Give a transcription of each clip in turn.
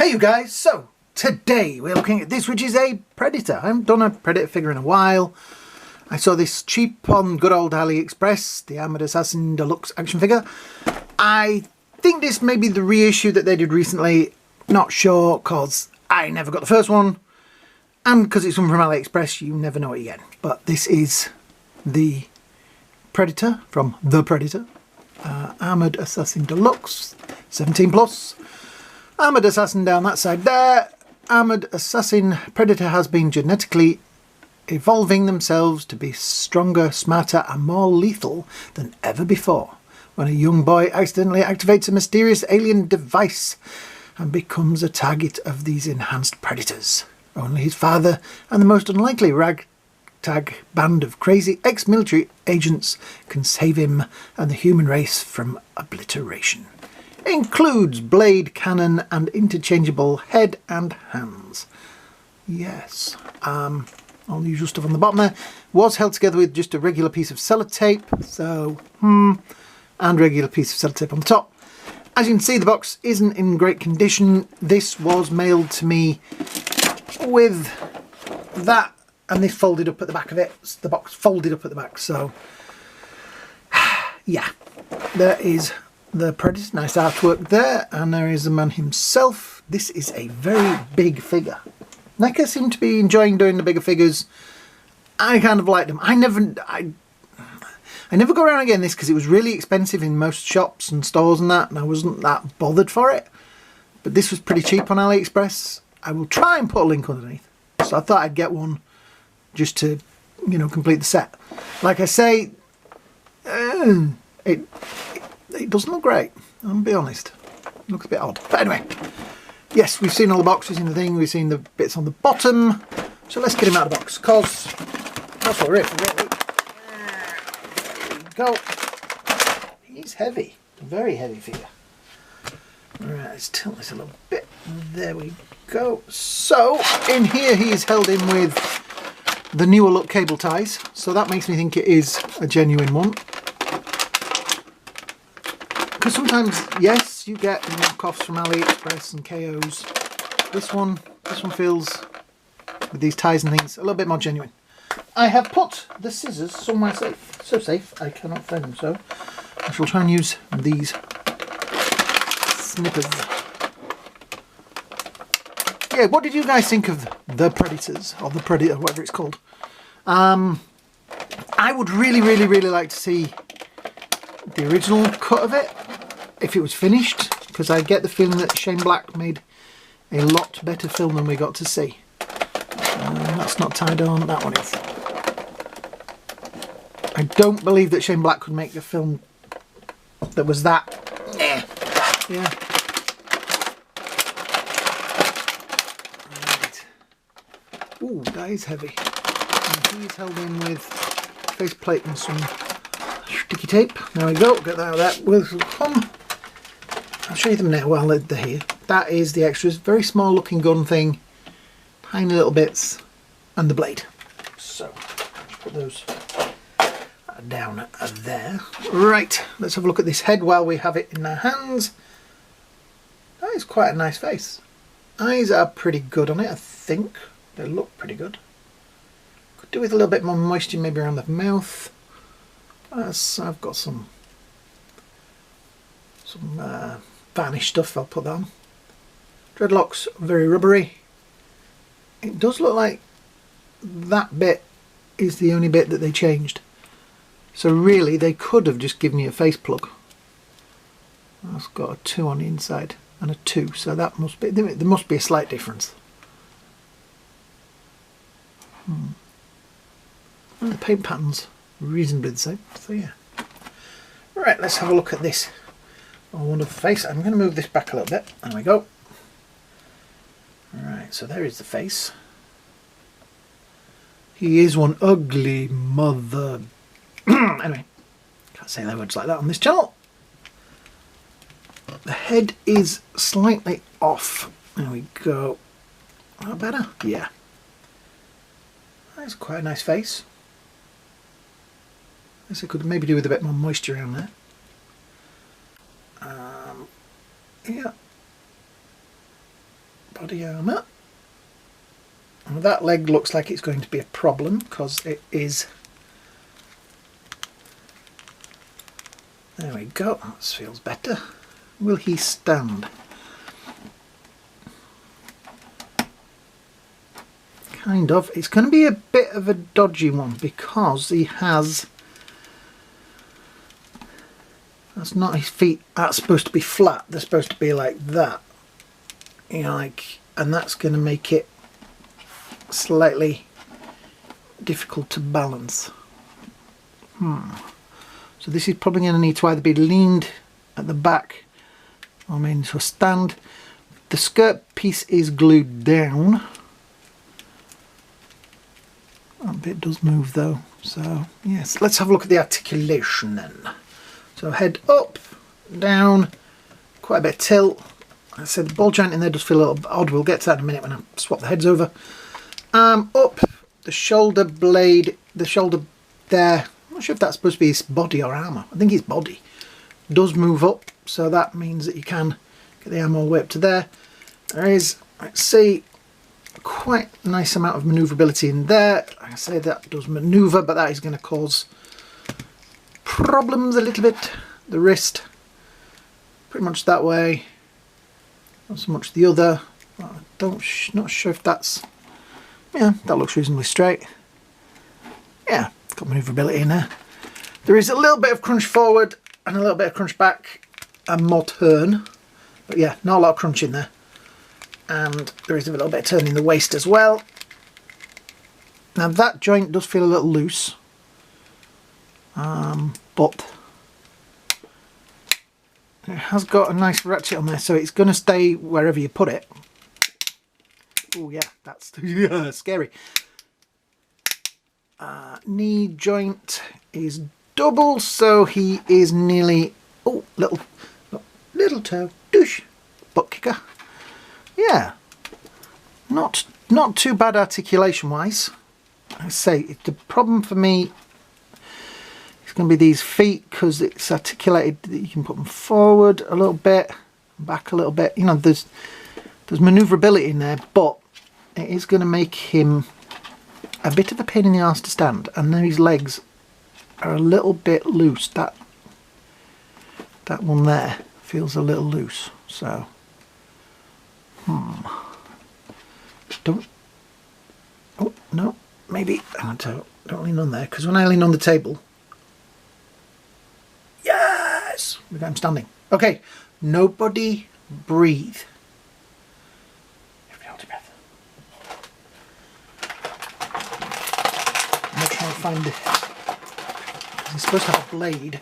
Hey you guys, so today we're looking at this, which is a Predator. I haven't done a Predator figure in a while. I saw this cheap on good old AliExpress, the Armored Assassin Deluxe action figure. I think this may be the reissue that they did recently. Not sure, because I never got the first one. And because it's come from AliExpress, you never know it again. But this is the Predator from The Predator. Armored Assassin Deluxe, 17 plus. Armored Assassin down that side there. Armored Assassin Predator has been genetically evolving themselves to be stronger, smarter and more lethal than ever before. When a young boy accidentally activates a mysterious alien device and becomes a target of these enhanced predators. Only his father and the most unlikely ragtag band of crazy ex-military agents can save him and the human race from obliteration. Includes blade, cannon and interchangeable head and hands. Yes, all the usual stuff on the bottom there. Was held together with just a regular piece of sellotape, so and regular piece of sellotape on the top. As you can see, the box isn't in great condition. This was mailed to me with that and this folded up at the back of it. The box folded up at the back, so yeah, there is the Predator, nice artwork there, and there is the man himself. This is a very big figure. Neca seem to be enjoying doing the bigger figures. I kind of like them. I never go around again this because it was really expensive in most shops and stores and that, and I wasn't that bothered for it. But this was pretty cheap on AliExpress. I will try and put a link underneath. So I thought I'd get one just to, you know, complete the set. Like I say, it doesn't look great, I'll be honest. It looks a bit odd. But anyway, yes, we've seen all the boxes in the thing, we've seen the bits on the bottom. So let's get him out of the box, because that's what we're here for, really. There we go. He's heavy, a very heavy figure. Alright, let's tilt this a little bit. There we go. So, in here he's held in with the newer look cable ties. So that makes me think it is a genuine one. Because sometimes, yes, you get knockoffs from AliExpress and KOs. This one feels, with these ties and things, a little bit more genuine. I have put the scissors somewhere safe. So safe, I cannot find them, so I shall try and use these snippers. Yeah, what did you guys think of The Predators, or The Predator, whatever it's called? I would really like to see the original cut of it, if it was finished, because I get the feeling that Shane Black made a lot better film than we got to see. That's not tied on, that one is. I don't believe that Shane Black could make a film that was that. Yeah. Right. Ooh, that is heavy. And he's held in with faceplate and some sticky tape. There we go, get that out of that with come. I'll show you them now while they're here. That is the extras, very small looking gun thing, tiny little bits, and the blade. So, let's put those down there. Right, let's have a look at this head while we have it in our hands. That is quite a nice face. Eyes are pretty good on it, I think. They look pretty good. Could do with a little bit more moisture maybe around the mouth. I've got some varnish stuff, I'll put that on. Dreadlocks, very rubbery. It does look like that bit is the only bit that they changed. So really they could have just given me a face plug. That's got a 2 on the inside and a 2, so that must be, there must be a slight difference. And the paint pattern's reasonably the same, so yeah. Right, let's have a look at this wonderful face. I'm going to move this back a little bit. There we go. Right, so there is the face. He is one ugly mother. Anyway, can't say their words like that on this channel. The head is slightly off. There we go. That better? Yeah. That's quite a nice face. I guess I could maybe do with a bit more moisture around there. Yeah. body armour. And that leg looks like it's going to be a problem because it is. There we go, that feels better. Will he stand? Kind of. It's going to be a bit of a dodgy one because he has. That's not his feet. That's supposed to be flat. They're supposed to be like that. You know, like, and that's going to make it slightly difficult to balance. So this is probably going to need to either be leaned at the back or made into a stand. The skirt piece is glued down. That bit does move though. So yes, let's have a look at the articulation then. So head up, down, quite a bit of tilt. Like I said, the ball joint in there does feel a little odd. We'll get to that in a minute when I swap the heads over. Up, the shoulder blade, the shoulder there. I'm not sure if that's supposed to be his body or armour. I think his body does move up, so that means that you can get the arm all the way up to there. There is, let's see, quite a nice amount of manoeuvrability in there. Like I say, that does manoeuvre, but that is going to cause problems a little bit. The wrist, pretty much that way, not so much the other. Not sure if that's, yeah, that looks reasonably straight. Yeah, it's got manoeuvrability in there. There is a little bit of crunch forward and a little bit of crunch back and more turn, but yeah, not a lot of crunch in there. And there is a little bit of turn in the waist as well. Now that joint does feel a little loose, but it has got a nice ratchet on there, so it's going to stay wherever you put it. Oh yeah, that's scary. Knee joint is double, so he is nearly, oh, little toe, douche, butt kicker. Yeah, not too bad articulation wise. I say the problem for me is going to be these feet, because it's articulated that you can put them forward a little bit, back a little bit. You know, there's manoeuvrability in there, but it is going to make him a bit of a pain in the arse to stand, and then his legs are a little bit loose. That one there feels a little loose, so don't, oh no, maybe don't lean on there, because when I lean on the table, yes, we got him standing. Okay, nobody breathe. Everybody hold your breath. I'm going to try and find it, because he's supposed to have a blade.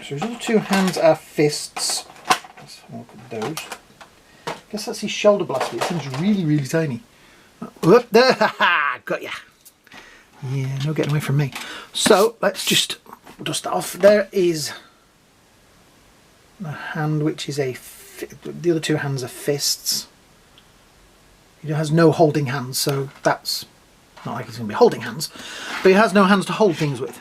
So his other two hands are fists. Let's have a look at those. I guess that's his shoulder blast, but it seems really, really tiny. Whoop, there, got ya. Yeah, no getting away from me. So let's just dust that off. There is a hand which is the other two hands are fists. He has no holding hands, so that's not like he's going to be holding hands, but he has no hands to hold things with.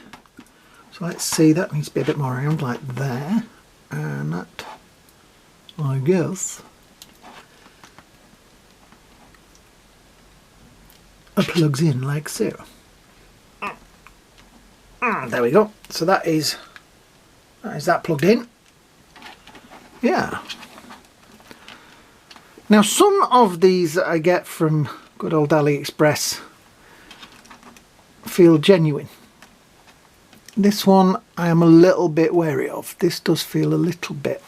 So let's see, that needs to be a bit more round, like there, and that, I guess, plugs in like so. There we go. So that is that plugged in. Yeah. Now some of these that I get from good old AliExpress feel genuine. This one I am a little bit wary of. This does feel a little bit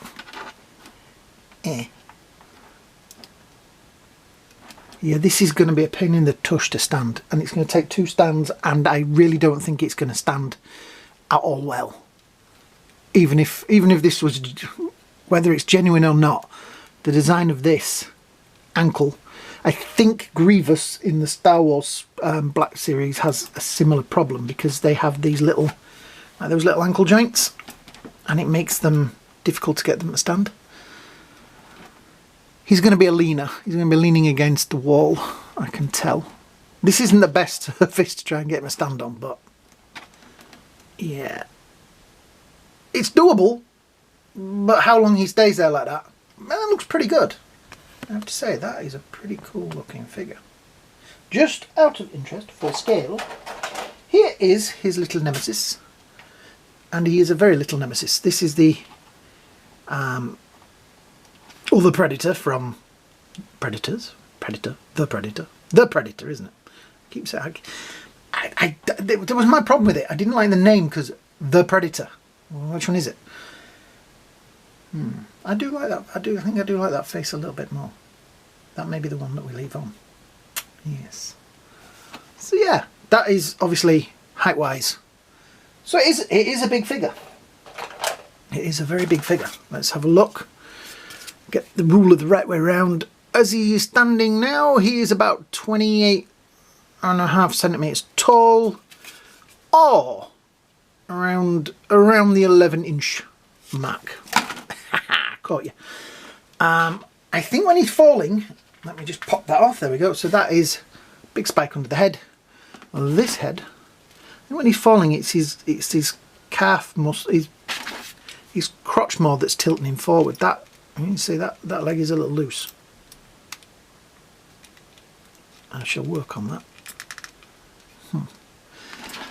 Yeah, this is going to be a pain in the tush to stand, and it's going to take two stands, and I really don't think it's going to stand at all well. Even if this was, whether it's genuine or not, the design of this ankle, I think Grievous in the Star Wars Black series has a similar problem, because they have these little, like those little ankle joints, and it makes them difficult to get them to stand. He's going to be a leaner. He's going to be leaning against the wall, I can tell. This isn't the best surface to try and get him a stand on, but yeah. It's doable. but how long he stays there like that, that looks pretty good. I have to say, that is a pretty cool looking figure. Just out of interest, for scale, here is his little Nemesis. And he is a very little Nemesis. This is the other Predator from Predators. The Predator, isn't it? I keep saying, there was my problem with it. I didn't like the name because The Predator. Well, which one is it? I do like that. I think I do like that face a little bit more. That may be the one that we leave on. Yes. So yeah, that is obviously height-wise. So it is a big figure. It is a very big figure. Let's have a look. Get the ruler the right way around. As he is standing now, he is about 28.5 centimeters tall, or around the 11-inch mark. Caught you. I think when he's falling, let me just pop that off. There we go. So that is a big spike under the head. On this head, and when he's falling, it's his calf muscle, his crotch more that's tilting him forward. That, you can see that leg is a little loose. I shall work on that.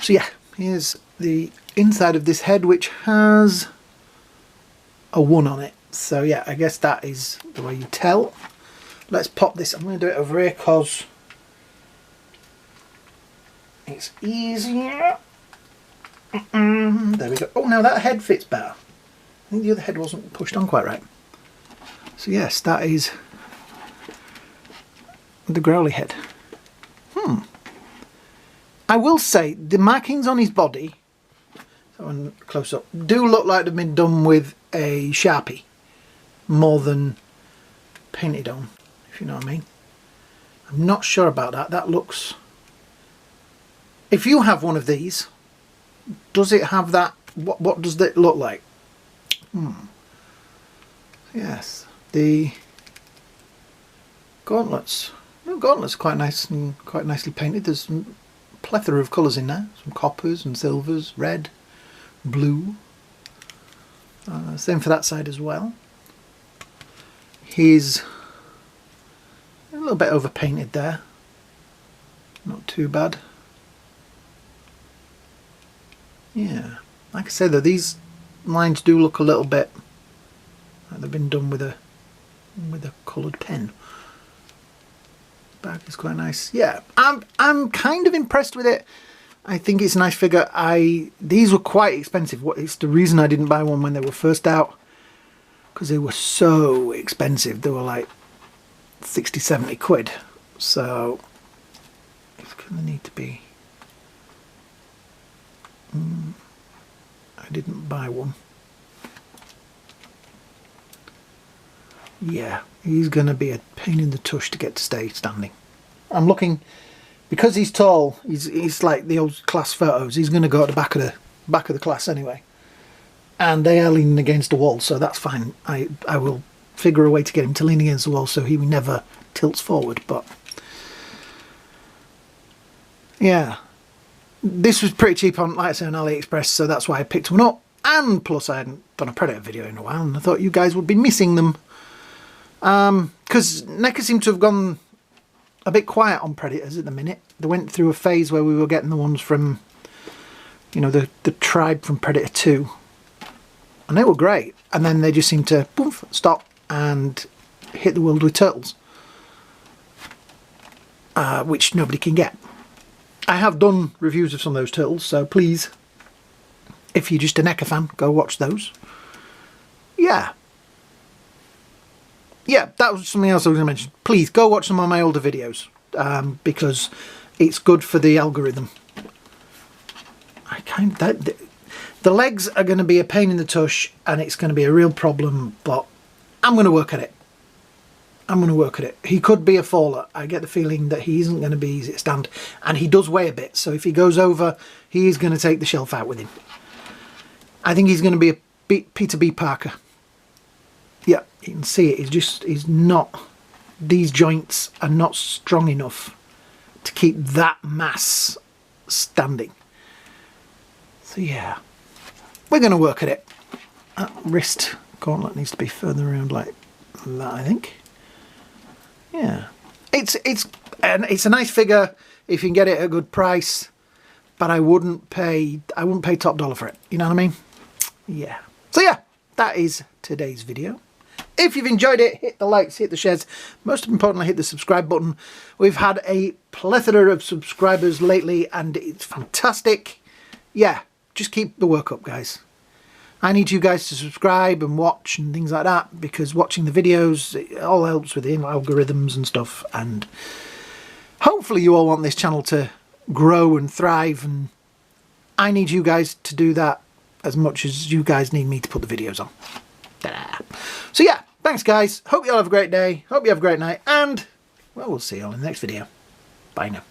So yeah, here's the inside of this head, which has a 1 on it. So yeah, I guess that is the way you tell. Let's pop this. I'm going to do it over here because it's easier. There we go. Oh, now that head fits better. I think the other head wasn't pushed on quite right. So yes, that is the growly head. I will say the markings on his body, so close up, do look like they've been done with a Sharpie more than painted on, if you know what I mean. I'm not sure about that. That looks... If you have one of these, does it have that? What does it look like? Yes, the gauntlets. The gauntlets are quite nice and quite nicely painted. There's a plethora of colours in there. Some coppers and silvers, red, blue. Same for that side as well. He's a little bit overpainted there. Not too bad. Yeah, like I say though, these lines do look a little bit like they've been done with a coloured pen. Back is quite nice. Yeah, I'm kind of impressed with it. I think it's a nice figure. These were quite expensive. It's the reason I didn't buy one when they were first out, because they were so expensive. They were like 60-70 quid. So it's gonna need to be. I didn't buy one. Yeah, he's going to be a pain in the tush to get to stay standing. I'm looking, because he's tall, he's like the old class photos, he's going to go at the back of the class anyway. And they are leaning against the wall, so that's fine. I will figure a way to get him to lean against the wall so he never tilts forward, but yeah. This was pretty cheap on, like I say, on AliExpress, so that's why I picked one up. And plus I hadn't done a Predator video in a while, and I thought you guys would be missing them. Because NECA seemed to have gone a bit quiet on Predators at the minute. They went through a phase where we were getting the ones from, you know, the tribe from Predator 2. And they were great. And then they just seemed to poof, stop and hit the world with turtles. Which nobody can get. I have done reviews of some of those turtles, so please, if you're just a NECA fan, go watch those. Yeah. Yeah, that was something else I was going to mention. Please, go watch some of my older videos, because it's good for the algorithm. The legs are going to be a pain in the tush, and it's going to be a real problem, but I'm going to work at it. I'm going to work at it. He could be a faller. I get the feeling that he isn't going to be easy to stand. And he does weigh a bit, so if he goes over, he is going to take the shelf out with him. I think he's going to be a Peter B. Parker. Yeah, you can see it. He's not... These joints are not strong enough to keep that mass standing. So yeah, we're going to work at it. Wrist Gauntlet needs to be further around like that, I think. Yeah, it's a nice figure if you can get it at a good price, but I wouldn't pay top dollar for it. You know what I mean? Yeah. So yeah, that is today's video. If you've enjoyed it, hit the likes, hit the shares, most importantly hit the subscribe button. We've had a plethora of subscribers lately and it's fantastic. Yeah, just keep the work up, guys. I need you guys to subscribe and watch and things like that, because watching the videos, it all helps with the algorithms and stuff, and hopefully you all want this channel to grow and thrive, and I need you guys to do that as much as you guys need me to put the videos on. Ta-da. So yeah, thanks guys, hope you all have a great day, hope you have a great night, and well, we'll see you all in the next video. Bye now.